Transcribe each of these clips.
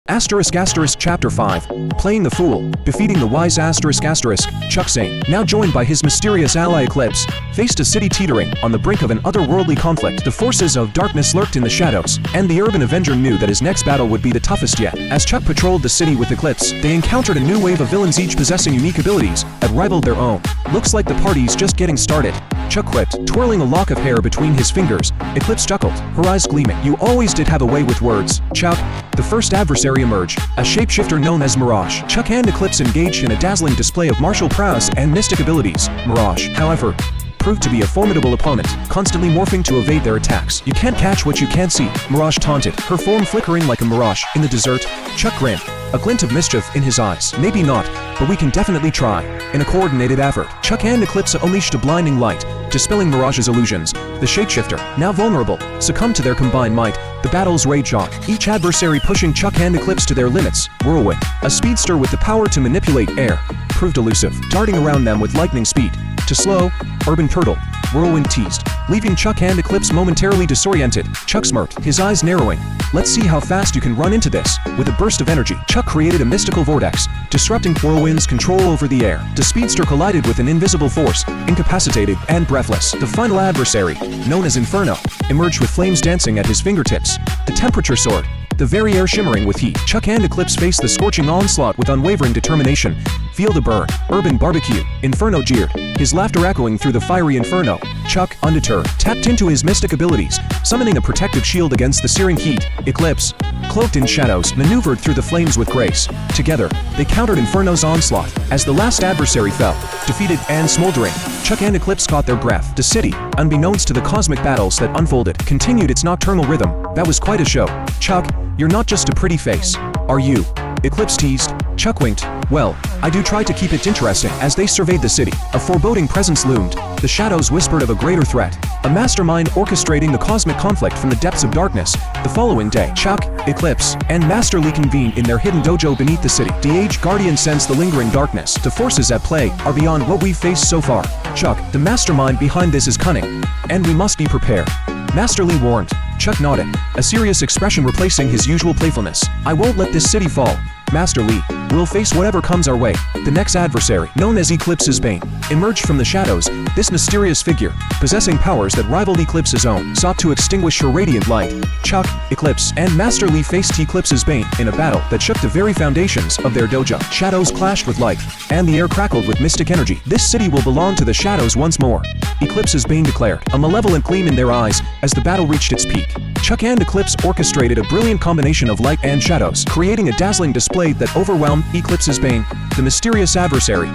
Chapter 5. Playing the Fool, defeating the wise Chuck Zane, now joined by his mysterious ally Eclipse, faced a city teetering on the brink of an otherworldly conflict. The forces of darkness lurked in the shadows, and the Urban Avenger knew that his next battle would be the toughest yet. As Chuck patrolled the city with Eclipse, they encountered a new wave of villains, each possessing unique abilities that rivaled their own. "Looks like the party's just getting started," Chuck quipped, twirling a lock of hair between his fingers. Eclipse chuckled, her eyes gleaming. "You always did have a way with words, Chuck." The first adversary emerged, a shapeshifter known as Mirage. Chuck and Eclipse engaged in a dazzling display of martial prowess and mystic abilities. Mirage, however, proved to be a formidable opponent, constantly morphing to evade their attacks. "You can't catch what you can't see," Mirage taunted, her form flickering like a mirage. In the desert, Chuck grinned, a glint of mischief in his eyes. "Maybe not, but we can definitely try." In a coordinated effort, Chuck and Eclipse unleashed a blinding light, dispelling Mirage's illusions. The shapeshifter, now vulnerable, succumbed to their combined might. The battles raged on, each adversary pushing Chuck and Eclipse to their limits. Whirlwind, a speedster with the power to manipulate air, proved elusive, darting around them with lightning speed. To slow, Urban Turtle, Whirlwind teased, leaving Chuck and Eclipse momentarily disoriented. Chuck smirked, his eyes narrowing. "Let's see how fast you can run into this." With a burst of energy, Chuck created a mystical vortex, disrupting Whirlwind's control over the air. The speedster collided with an invisible force, incapacitated and breathless. The final adversary, known as Inferno, emerged with flames dancing at his fingertips. The temperature soared, the very air shimmering with heat. Chuck and Eclipse faced the scorching onslaught with unwavering determination. "Feel the burn." Urban barbecue, Inferno jeered, his laughter echoing through the fiery inferno. Chuck, undeterred, tapped into his mystic abilities, summoning a protective shield against the searing heat. Eclipse, cloaked in shadows, maneuvered through the flames with grace. Together, they countered Inferno's onslaught. As the last adversary fell, defeated and smoldering, Chuck and Eclipse caught their breath. The city, unbeknownst to the cosmic battles that unfolded, continued its nocturnal rhythm. "That was quite a show. Chuck, you're not just a pretty face, are you?" Eclipse teased. Chuck winked. "Well, I do try to keep it interesting." As they surveyed the city, a foreboding presence loomed. The shadows whispered of a greater threat, a mastermind orchestrating the cosmic conflict from the depths of darkness. The following day, Chuck, Eclipse, and Master Lee convened in their hidden dojo beneath the city. The aged guardian sensed the lingering darkness. "The forces at play are beyond what we've faced so far. Chuck, the mastermind behind this is cunning, and we must be prepared." Master Lee warned. Chuck nodded, a serious expression replacing his usual playfulness. "I won't let this city fall, Master Lee. We'll face whatever comes our way." The next adversary, known as Eclipse's Bane, emerged from the shadows. This mysterious figure, possessing powers that rivaled Eclipse's own, sought to extinguish her radiant light. Chuck, Eclipse, and Master Lee faced Eclipse's Bane in a battle that shook the very foundations of their dojo. Shadows clashed with light, and the air crackled with mystic energy. "This city will belong to the shadows once more," Eclipse's Bane declared, a malevolent gleam in their eyes as the battle reached its peak. Chuck and Eclipse orchestrated a brilliant combination of light and shadows, creating a dazzling display that overwhelmed Eclipse's Bane. The mysterious adversary,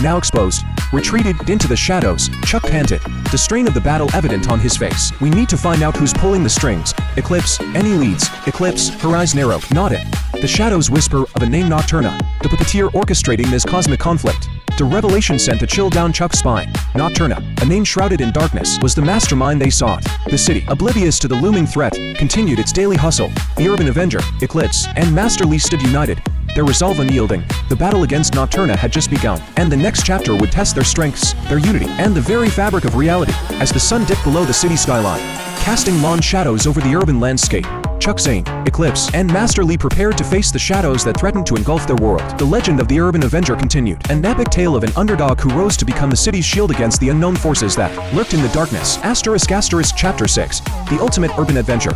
now exposed, retreated into the shadows. Chuck panted, the strain of the battle evident on his face. "We need to find out who's pulling the strings. Eclipse, any leads?" Eclipse, her eyes narrowed, nodded. The shadows whisper of a name, Nocturna, the puppeteer orchestrating this cosmic conflict. The revelation sent a chill down Chuck's spine. Nocturna, a name shrouded in darkness, was the mastermind they sought. The city, oblivious to the looming threat, continued its daily hustle. The Urban Avenger, Eclipse, and Master Lee stood united, their resolve unyielding. The battle against Nocturna had just begun, and the next chapter would test their strengths, their unity, and the very fabric of reality. As the sun dipped below the city skyline, casting long shadows over the urban landscape, Chuck, Zane, Eclipse, and Master Lee prepared to face the shadows that threatened to engulf their world. The legend of the Urban Avenger continued, an epic tale of an underdog who rose to become the city's shield against the unknown forces that lurked in the darkness. Chapter 6. The Ultimate Urban Adventure.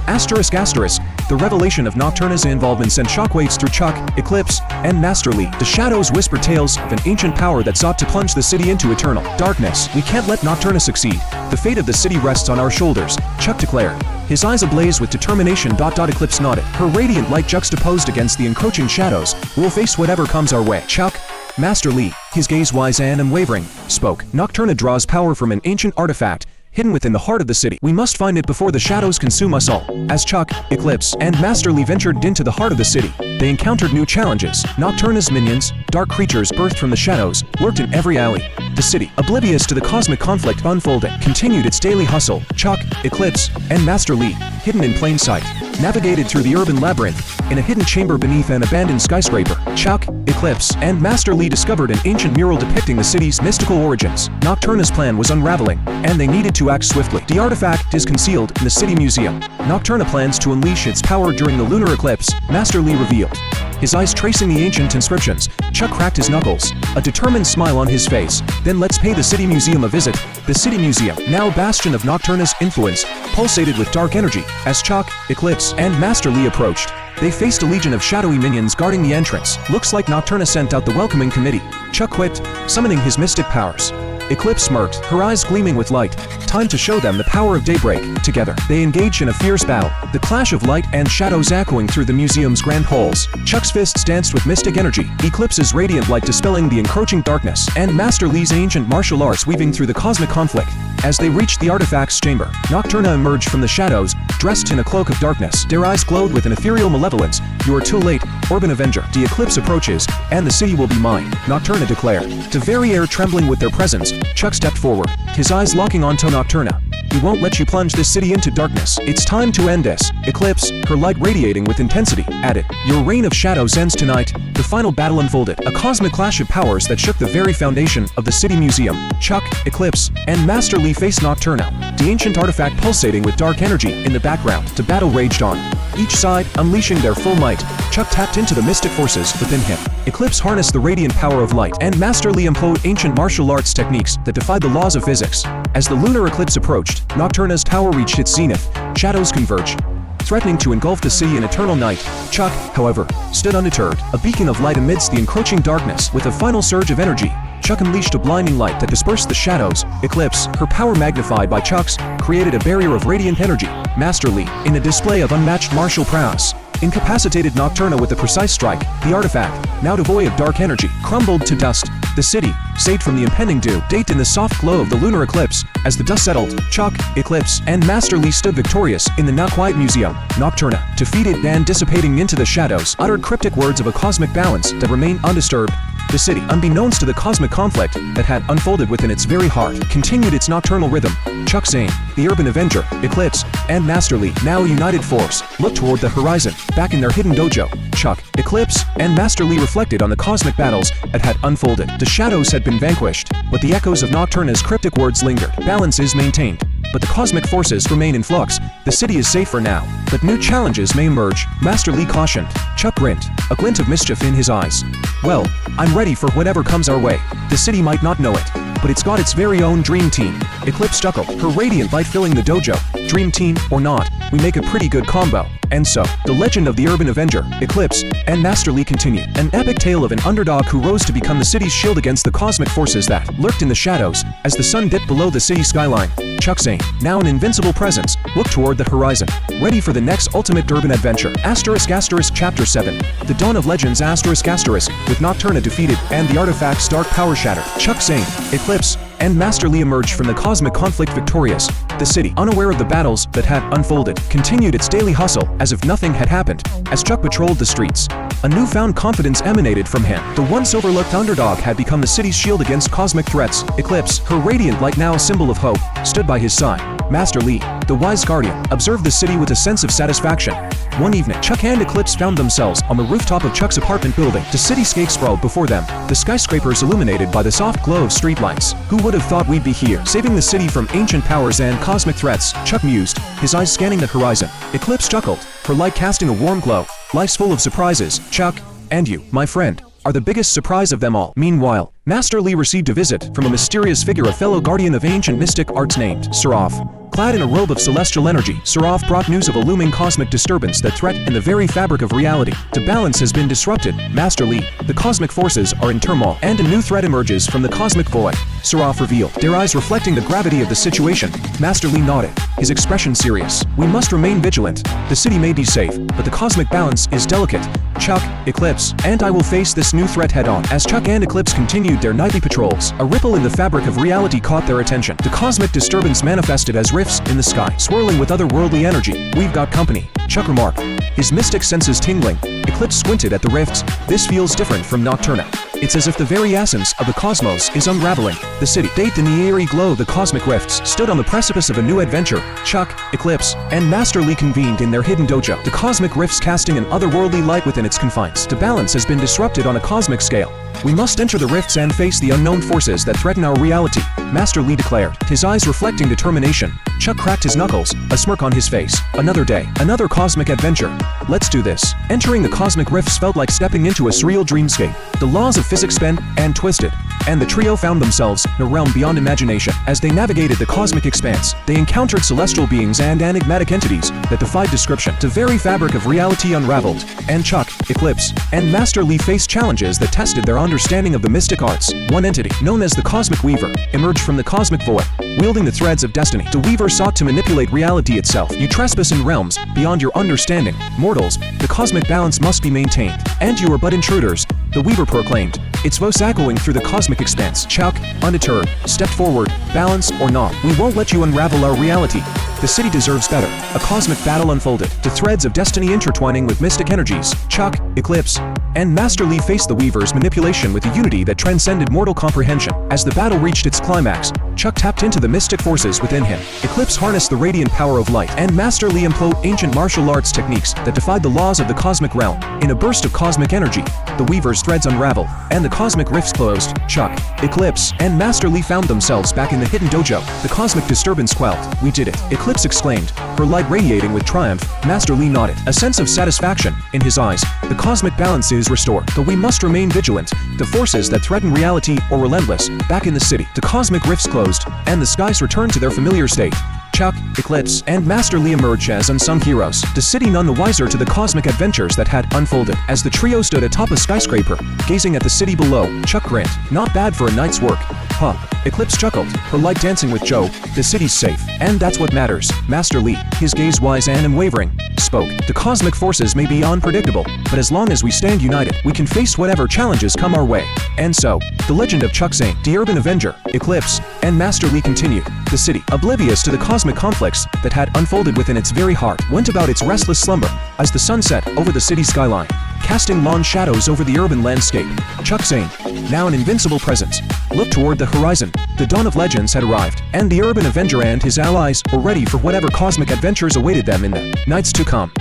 The revelation of Nocturna's involvement sent shockwaves through Chuck, Eclipse, and Master Lee. The shadows whispered tales of an ancient power that sought to plunge the city into eternal darkness. "We can't let Nocturna succeed. The fate of the city rests on our shoulders," Chuck declared, his eyes ablaze with determination. Eclipse nodded, her radiant light juxtaposed against the encroaching shadows. "We'll face whatever comes our way." Chuck, Master Lee, his gaze wise and unwavering, spoke. "Nocturna draws power from an ancient artifact hidden within the heart of the city. We must find it before the shadows consume us all." As Chuck, Eclipse, and Master Lee ventured into the heart of the city, they encountered new challenges. Nocturna's minions, dark creatures birthed from the shadows, lurked in every alley. The city, oblivious to the cosmic conflict unfolding, continued its daily hustle. Chuck, Eclipse, and Master Lee, hidden in plain sight, navigated through the urban labyrinth. In a hidden chamber beneath an abandoned skyscraper, Chuck, Eclipse, and Master Lee discovered an ancient mural depicting the city's mystical origins. Nocturna's plan was unraveling, and they needed to act swiftly. The artifact is concealed in the city museum. Nocturna plans to unleash its power during the lunar eclipse, Master Lee revealed. his eyes tracing the ancient inscriptions. Chuck cracked his knuckles, a determined smile on his face. Then let's pay the City Museum a visit. The City Museum, now a bastion of Nocturna's influence, pulsated with dark energy as Chuck, Eclipse, and Master Lee approached. They faced a legion of shadowy minions guarding the entrance. Looks like Nocturna sent out the welcoming committee. Chuck quipped, summoning his mystic powers. Eclipse smirked, her eyes gleaming with light. Time to show them the power of daybreak. Together, they engaged in a fierce battle, the clash of light and shadows echoing through the museum's grand halls. Chuck's fists danced with mystic energy, Eclipse's radiant light dispelling the encroaching darkness, and Master Lee's ancient martial arts weaving through the cosmic conflict. As they reached the artifact's chamber, Nocturna emerged from the shadows, dressed in a cloak of darkness. Their eyes glowed with an ethereal malevolence. You are too late, Urban Avenger. The eclipse approaches, and the city will be mine, Nocturna declared. The very air trembling with their presence, Chuck stepped forward, his eyes locking onto Nocturna. We won't let you plunge this city into darkness. It's time to end this. Eclipse, her light radiating with intensity, added, your reign of shadows ends tonight. The final battle unfolded, a cosmic clash of powers that shook the very foundation of the City Museum. Chuck, Eclipse, and Master Lee faced Nocturna, the ancient artifact pulsating with dark energy in the background. The battle raged on, each side unleashing their full might. Chuck tapped into the mystic forces within him. Eclipse harnessed the radiant power of light, and Master Lee employed ancient martial arts techniques that defied the laws of physics. As the lunar eclipse approached, Nocturna's power reached its zenith. Shadows converged, threatening to engulf the city in eternal night. Chuck, however, stood undeterred, a beacon of light amidst the encroaching darkness. With a final surge of energy, Chuck unleashed a blinding light that dispersed the shadows. Eclipse, her power magnified by Chuck's, created a barrier of radiant energy. Master Lee, in a display of unmatched martial prowess, incapacitated Nocturna with a precise strike. The artifact, now devoid of dark energy, crumbled to dust. The city, saved from the impending doom, baked in the soft glow of the lunar eclipse. As the dust settled, Chuck, Eclipse, and Master Lee stood victorious in the now quiet museum. Nocturna, defeated and dissipating into the shadows, uttered cryptic words of a cosmic balance that remained undisturbed. The city, unbeknownst to the cosmic conflict that had unfolded within its very heart, continued its nocturnal rhythm. Chuck, Zane, the Urban Avenger, Eclipse, and Master Lee, now a united force, looked toward the horizon. Back in their hidden dojo, Chuck, Eclipse, and Master Lee reflected on the cosmic battles that had unfolded. The shadows had been vanquished, but the echoes of Nocturna's cryptic words lingered. Balance is maintained, but the cosmic forces remain in flux. The city is safe for now, but new challenges may emerge, Master Lee cautioned. Chuck grinned, a glint of mischief in his eyes. Well, I'm ready for whatever comes our way. The city might not know it, but it's got its very own dream team. Eclipse chuckled, her radiant light filling the dojo. Dream team or not, we make a pretty good combo. And so, the legend of the Urban Avenger, Eclipse, and Master Lee continued. An epic tale of an underdog who rose to become the city's shield against the cosmic forces that lurked in the shadows. As the sun dipped below the city skyline, Chuck, Zane, now an invincible presence, looked toward the horizon, ready for the next ultimate urban adventure. Chapter 7. The Dawn of Legends with Nocturna defeated and the artifact's dark power shattered. Chuck, Zane, Eclipse, and Master Lee emerged from the cosmic conflict victorious. The city, unaware of the battles that had unfolded, continued its daily hustle as if nothing had happened. As Chuck patrolled the streets, a newfound confidence emanated from him. The once overlooked underdog had become the city's shield against cosmic threats. Eclipse, her radiant light now a symbol of hope, stood by his side. Master Lee, the wise guardian, observed the city with a sense of satisfaction. One evening, Chuck and Eclipse found themselves on the rooftop of Chuck's apartment building. The cityscape sprawled before them, the skyscrapers illuminated by the soft glow of streetlights. Who would have thought we'd be here, saving the city from ancient powers and cosmic threats? Chuck mused, his eyes scanning the horizon. Eclipse chuckled, her light casting a warm glow. Life's full of surprises, Chuck, and you, my friend, are the biggest surprise of them all. Meanwhile, Master Lee received a visit from a mysterious figure, a fellow guardian of ancient mystic arts named Seraph. Clad in a robe of celestial energy, Seraph brought news of a looming cosmic disturbance that threatened the very fabric of reality. The balance has been disrupted, Master Lee. The cosmic forces are in turmoil, and a new threat emerges from the cosmic void, Seraph revealed, their eyes reflecting the gravity of the situation. Master Lee nodded, his expression serious. We must remain vigilant. The city may be safe, but the cosmic balance is delicate. Chuck, Eclipse, and I will face this new threat head-on. As Chuck and Eclipse continued their nightly patrols, a ripple in the fabric of reality caught their attention. The cosmic disturbance manifested as rifts in the sky, swirling with otherworldly energy. We've got company, Chuck remarked, his mystic senses tingling. Eclipse squinted at the rifts. This feels different from Nocturna. It's as if the very essence of the cosmos is unraveling. The city, bathed in the eerie glow of the cosmic rifts, stood on the precipice of a new adventure. Chuck, Eclipse, and Master Lee convened in their hidden dojo, the cosmic rifts casting an otherworldly light within its confines. The balance has been disrupted on a cosmic scale. We must enter the rifts and face the unknown forces that threaten our reality, Master Lee declared, his eyes reflecting determination. Chuck cracked his knuckles, a smirk on his face. Another day, another cosmic adventure. Let's do this. Entering the cosmic rifts felt like stepping into a surreal dreamscape. The laws of physics bent and twisted, and the trio found themselves in a realm beyond imagination. As they navigated the cosmic expanse, they encountered celestial beings and enigmatic entities that defied description. The very fabric of reality unraveled, and Chuck, Eclipse, and Master Lee faced challenges that tested their understanding of the mystic arts. One entity, known as the Cosmic Weaver, emerged from the cosmic void, wielding the threads of destiny. The Weaver sought to manipulate reality itself. You trespass in realms beyond your understanding. Mortals, the cosmic balance must be maintained, and you are but intruders, the Weaver proclaimed, its voice echoing through the cosmic expanse. Chuck, undeterred, stepped forward, balance or not. We won't let you unravel our reality. The city deserves better. A cosmic battle unfolded, the threads of destiny intertwining with mystic energies. Chuck, Eclipse, and Master Lee faced the Weaver's manipulation with a unity that transcended mortal comprehension. As the battle reached its climax, Chuck tapped into the mystic forces within him. Eclipse harnessed the radiant power of light, and Master Lee employed ancient martial arts techniques that defied the laws of the cosmic realm. In a burst of cosmic energy, the Weaver's threads unraveled, and the cosmic rifts closed. Chuck, Eclipse, and Master Lee found themselves back in the hidden dojo. The cosmic disturbance quelled. We did it, Eclipse exclaimed, her light radiating with triumph. Master Lee nodded, a sense of satisfaction in his eyes. The cosmic balance is restored, though we must remain vigilant. The forces that threaten reality are relentless. Back in the city, the cosmic rifts closed, and the skies returned to their familiar state. Chuck, Eclipse, and Master Lee emerged as unsung heroes, the city none the wiser to the cosmic adventures that had unfolded. As the trio stood atop a skyscraper, gazing at the city below, Chuck grinned. Not bad for a night's work. Huh. Eclipse chuckled, her light dancing with Joe. The city's safe, and that's what matters. Master Lee, his gaze wise and unwavering, spoke. The cosmic forces may be unpredictable, but as long as we stand united, we can face whatever challenges come our way. And so, the legend of Chuck, Zane, the urban avenger, Eclipse, and Master Lee continued. The city, oblivious to the cosmic conflicts that had unfolded within its very heart, went about its restless slumber as the sun set over the city skyline, casting long shadows over the urban landscape. Chuck, Zane, now an invincible presence, looked toward the horizon. The dawn of legends had arrived, and the urban avenger and his allies were ready for whatever cosmic adventures awaited them in the nights to come.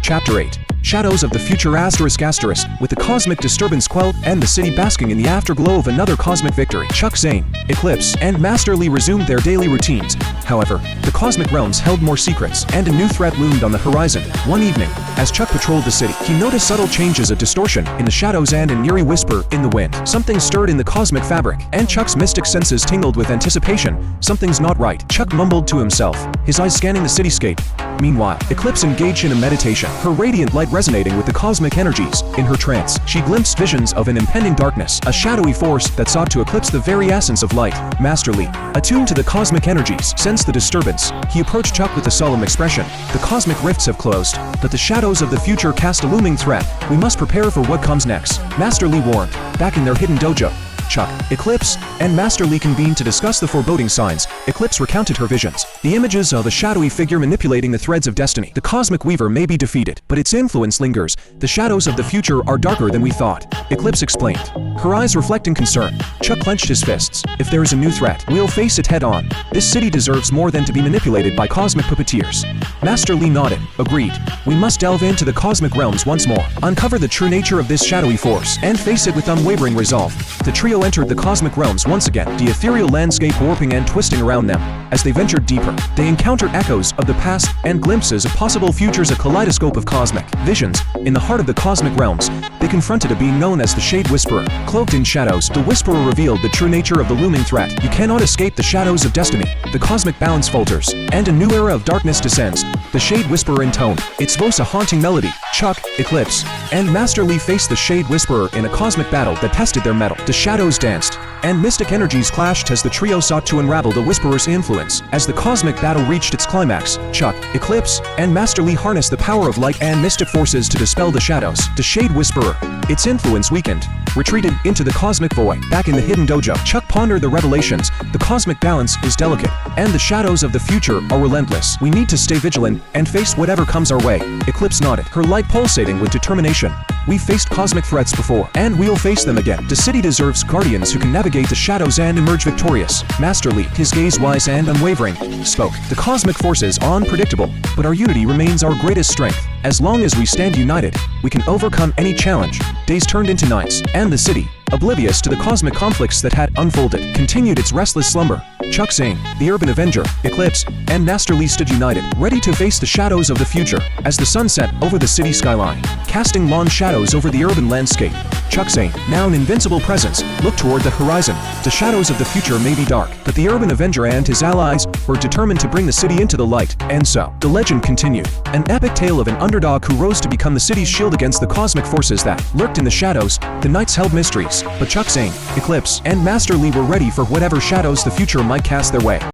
Chapter 8. Shadows of the future. With the cosmic disturbance quelled and the city basking in the afterglow of another cosmic victory, Chuck, Zane, Eclipse, and Master Lee resumed their daily routines. However, the cosmic realms held more secrets, and a new threat loomed on the horizon. One evening, as Chuck patrolled the city, he noticed subtle changes of distortion in the shadows and an eerie whisper in the wind. Something stirred in the cosmic fabric, and Chuck's mystic senses tingled with anticipation. Something's not right, Chuck mumbled to himself, his eyes scanning the cityscape. Meanwhile, Eclipse engaged in a meditation, her radiant light resonating with the cosmic energies. In her trance, she glimpsed visions of an impending darkness, a shadowy force that sought to eclipse the very essence of light. Master Lee, attuned to the cosmic energies, sensed the disturbance. He approached Chuck with a solemn expression. The cosmic rifts have closed, but the shadows of the future cast a looming threat. We must prepare for what comes next, Master Lee warned. Back in their hidden dojo, Chuck, Eclipse, and Master Lee convened to discuss the foreboding signs. Eclipse recounted her visions, the images of a shadowy figure manipulating the threads of destiny. The Cosmic Weaver may be defeated, but its influence lingers. The shadows of the future are darker than we thought, Eclipse explained, her eyes reflecting concern. Chuck clenched his fists. If there is a new threat, we'll face it head on. This city deserves more than to be manipulated by cosmic puppeteers. Master Lee nodded. Agreed. We must delve into the cosmic realms once more, uncover the true nature of this shadowy force, and face it with unwavering resolve. The trio entered the cosmic realms once again, the ethereal landscape warping and twisting around them. As they ventured deeper, they encountered echoes of the past and glimpses of possible futures, a kaleidoscope of cosmic visions. In the heart of the cosmic realms, they confronted a being known as the Shade Whisperer. Cloaked in shadows, the Whisperer revealed the true nature of the looming threat. You cannot escape the shadows of destiny. The cosmic balance falters, and a new era of darkness descends. The Shade Whisperer intoned, its voice a haunting melody. Chuck, Eclipse, and Master Lee faced the Shade Whisperer in a cosmic battle that tested their mettle. The shadows danced, and mystic energies clashed as the trio sought to unravel the Whisperer's influence. As the cosmic battle reached its climax, Chuck, Eclipse, and Master Lee harnessed the power of light and mystic forces to dispel the shadows. The Shade Whisperer, its influence weakened, retreated into the cosmic void. Back in the hidden dojo, Chuck pondered the revelations. The cosmic balance is delicate, and the shadows of the future are relentless. We need to stay vigilant and face whatever comes our way. Eclipse nodded, her light pulsating with determination. We've faced cosmic threats before, and we'll face them again. The city deserves guardians who can navigate the shadows and emerge victorious. Master Lee, his gaze wise and unwavering, spoke. The cosmic forces are unpredictable, but our unity remains our greatest strength. As long as we stand united, we can overcome any challenge. Days turned into nights, and the city, oblivious to the cosmic conflicts that had unfolded, continued its restless slumber. Chuck Zane, the Urban Avenger, Eclipse, and Master Lee stood united, ready to face the shadows of the future. As the sun set over the city skyline, casting long shadows over the urban landscape, Chuck Zane, now an invincible presence, looked toward the horizon. The shadows of the future may be dark, but the Urban Avenger and his allies were determined to bring the city into the light. And so, the legend continued. An epic tale of an underdog who rose to become the city's shield against the cosmic forces that lurked in the shadows. The nights held mysteries, but Chuck Zane, Eclipse, and Master Lee were ready for whatever shadows the future might cast their way.